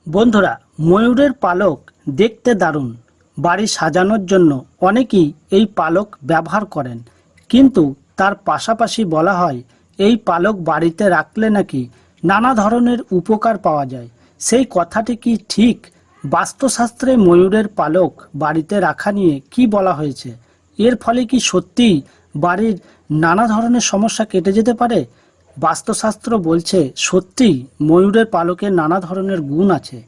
বন্ধুরা, ময়ূরের পালক দেখতে দারুণ। বাড়ি সাজানোর জন্য অনেকেই এই পালক ব্যবহার করেন, কিন্তু তার পাশাপাশি বলা হয় এই পালক বাড়িতে রাখলে নাকি নানা ধরনের উপকার পাওয়া যায়। সেই কথাটি কি ঠিক? বাস্তুশাস্ত্রে ময়ূরের পালক বাড়িতে রাখা নিয়ে কি বলা হয়েছে? এর ফলে কি সত্যিই বাড়ির নানা ধরনের সমস্যা কেটে যেতে পারে? বাস্তুশাস্ত্র বলছে সত্যিই ময়ূরের পালকের নানা ধরনের গুণ আছে।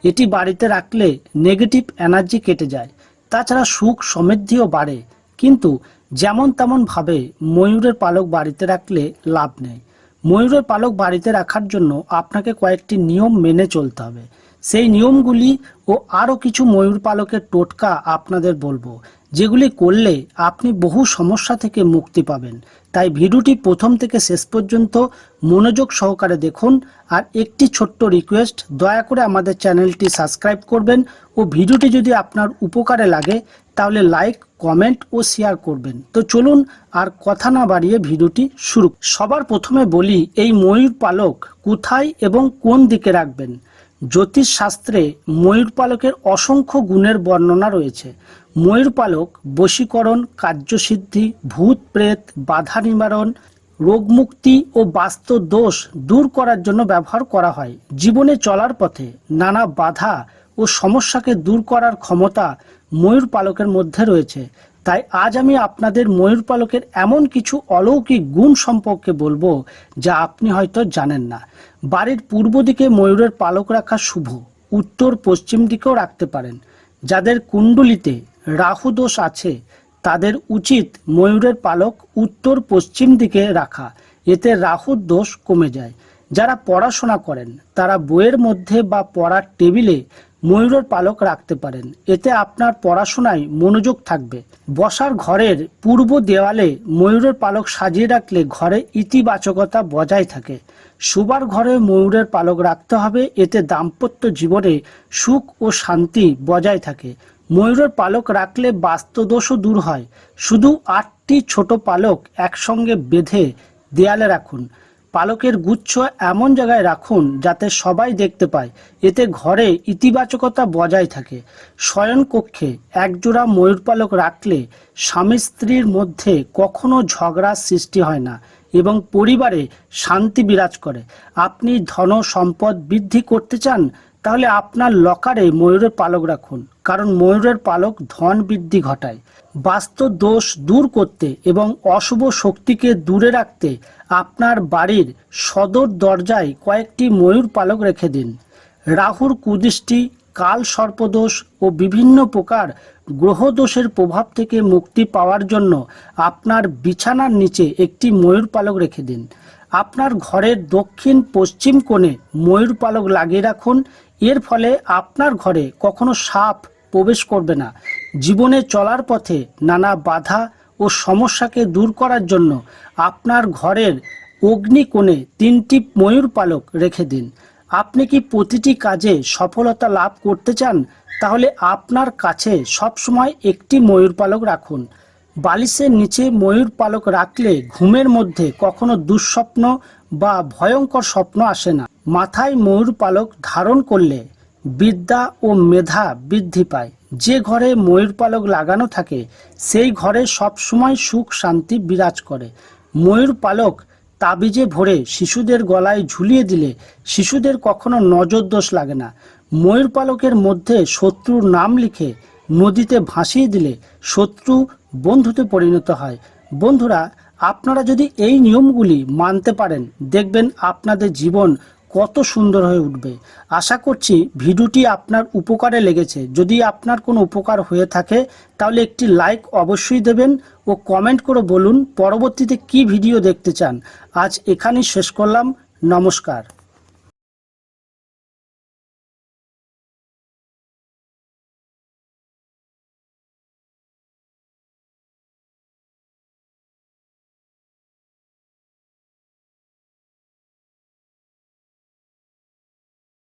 এটি বাড়িতে রাখলে নেগেটিভ এনার্জি কেটে যায়, তাছাড়া সুখ সমৃদ্ধিও বাড়ে। কিন্তু যেমন তেমন ভাবে ময়ূরের পালক বাড়িতে রাখলে লাভ নেই। ময়ূরের পালক বাড়িতে রাখার জন্য আপনাকে কয়েকটি নিয়ম মেনে চলতে হবে। সেই নিয়মগুলি ও আরও কিছু ময়ূর পালকের টোটকা আপনাদের বলবো, যেগুলি করলে আপনি বহু সমস্যা থেকে মুক্তি পাবেন। তাই ভিডিওটি প্রথম থেকে শেষ পর্যন্ত মনোযোগ সহকারে দেখুন। আর একটি ছোট্ট রিকোয়েস্ট, দয়া করে আমাদের চ্যানেলটি সাবস্ক্রাইব করবেন ও ভিডিওটি যদি আপনার উপকারে লাগে তাহলে লাইক, কমেন্ট ও শেয়ার করবেন। তো চলুন আর কথা না বাড়িয়ে ভিডিওটি শুরু। সবার প্রথমে বলি, এই ময়ূর পালক কোথায় এবং কোন দিকে রাখবেন। জ্যোতিষ শাস্ত্রে ময়ূর পালকের অসংখ্য গুণের বর্ণনা রয়েছে। ময়ূর পালক বশীকরণ, কার্যসিদ্ধি, ভূত প্রেত, বাধা নিবারণ, রোগমুক্তি ও বাস্তু দোষ দূর করার জন্য ব্যবহার করা হয়। জীবনে চলার পথে নানা বাধা ও সমস্যাকে দূর করার ক্ষমতা ময়ূর পালকের মধ্যে রয়েছে। তাই আজ আমি আপনাদের ময়ূর পালকের এমন কিছু অলৌকিক গুণ সম্পর্কে বলবো যা আপনি হয়তো জানেন না। বাড়ির পূর্ব দিকে ময়ূরের পালক রাখা শুভ। উত্তর পশ্চিম দিকেও রাখতে পারেন। যাদের কুণ্ডলিতে রাহু দোষ আছে তাদের উচিত ময়ূরের পালক উত্তর পশ্চিম দিকে রাখা, এতে রাহুর দোষ কমে যায়। যারা পড়াশোনা করেন তারা বইয়ের মধ্যে বা পড়ার টেবিলে ময়ূরের পালক রাখতে পারেন, এতে আপনার পড়াশোনায় মনোযোগ থাকবে। বসার ঘরের পূর্ব দেওয়ালে ময়ূরের পালক সাজিয়ে রাখলে ঘরে ইতিবাচকতা বজায় থাকে। শোবার ঘরে ময়ূরের পালক রাখতে হবে, এতে দাম্পত্য জীবনে সুখ ও শান্তি বজায় থাকে। ময়ূরের পালক রাখলে বাস্তুদোষও দূর হয়। শুধু 8টি ছোট পালক একসঙ্গে বেঁধে দেয়ালে রাখুন। পালকের গুচ্ছ এমন জায়গায় রাখুন যাতে সবাই দেখতে পায়, এতে ঘরে ইতিবাচকতা বজায় থাকে। শয়ন কক্ষে একজোড়া ময়ূর পালক রাখলে স্বামী স্ত্রীর মধ্যে কখনো ঝগড়ার সৃষ্টি হয় না এবং পরিবারে শান্তি বিরাজ করে। আপনি ধন সম্পদ বৃদ্ধি করতে চান, তাহলে আপনার লকারে ময়ূরের পালক রাখুন, কারণ ময়ূরের পালক ধন বৃদ্ধি ঘটায়। বাস্তু দোষ দূর করতে এবং অশুভ শক্তিকে দূরে রাখতে আপনার বাড়ির সদর দরজায় কয়েকটি ময়ূর পালক রেখে দিন। রাহুর কুদৃষ্টি, কাল সর্পদোষ ও বিভিন্ন প্রকার গ্রহদোষের প্রভাব থেকে মুক্তি পাওয়ার জন্য আপনার বিছানার নিচে একটি ময়ূর পালক রেখে দিন। আপনার ঘরের দক্ষিণ পশ্চিম কোণে ময়ূর পালক লাগিয়ে রাখুন। এর ফলে আপনার ঘরে কখনো সাপ প্রবেশ করবে না। জীবনে চলার পথে নানা বাধা ও সমস্যাকে দূর করার জন্য আপনার ঘরের অগ্নিকোণে 3টি ময়ূর পালক রেখে দিন। আপনি কি প্রতিটি কাজে সফলতা লাভ করতে চান? তাহলে আপনার কাছে সবসময় একটি ময়ূর পালক রাখুন। বালিশের নিচে ময়ূর পালক রাখলে ঘুমের মধ্যে কখনো দুঃস্বপ্ন বা ভয়ঙ্কর স্বপ্ন আসে না। মাথায় ময়ূর পালক ধারণ করলে বিদ্যা ও মেধা বৃদ্ধি পায়। যে ঘরে ময়ূর পালক লাগানো থাকে সেই ঘরে সবসময় সুখ শান্তি বিরাজ করে। ময়ূর পালক তাবিজে ভরে শিশুদের গলায় ঝুলিয়ে দিলে শিশুদের কখনো নজর দোষ লাগে না। ময়ূর পালকের মধ্যে শত্রুর নাম লিখে নদীতে ভাসিয়ে দিলে শত্রু বন্ধুতে পরিণত হয়। বন্ধুরা, আপনারা যদি এই নিয়মগুলি মানতে পারেন, দেখবেন আপনাদের জীবন কত সুন্দর হয়ে উঠবে। আশা করছি ভিডিওটি আপনার উপকারে লেগেছে। যদি আপনার কোনো উপকার হয়ে থাকে তাহলে একটি লাইক অবশ্যই দেবেন ও কমেন্ট করে বলুন পরবর্তীতে কি ভিডিও দেখতে চান। আজ এখানেই শেষ করলাম। নমস্কার।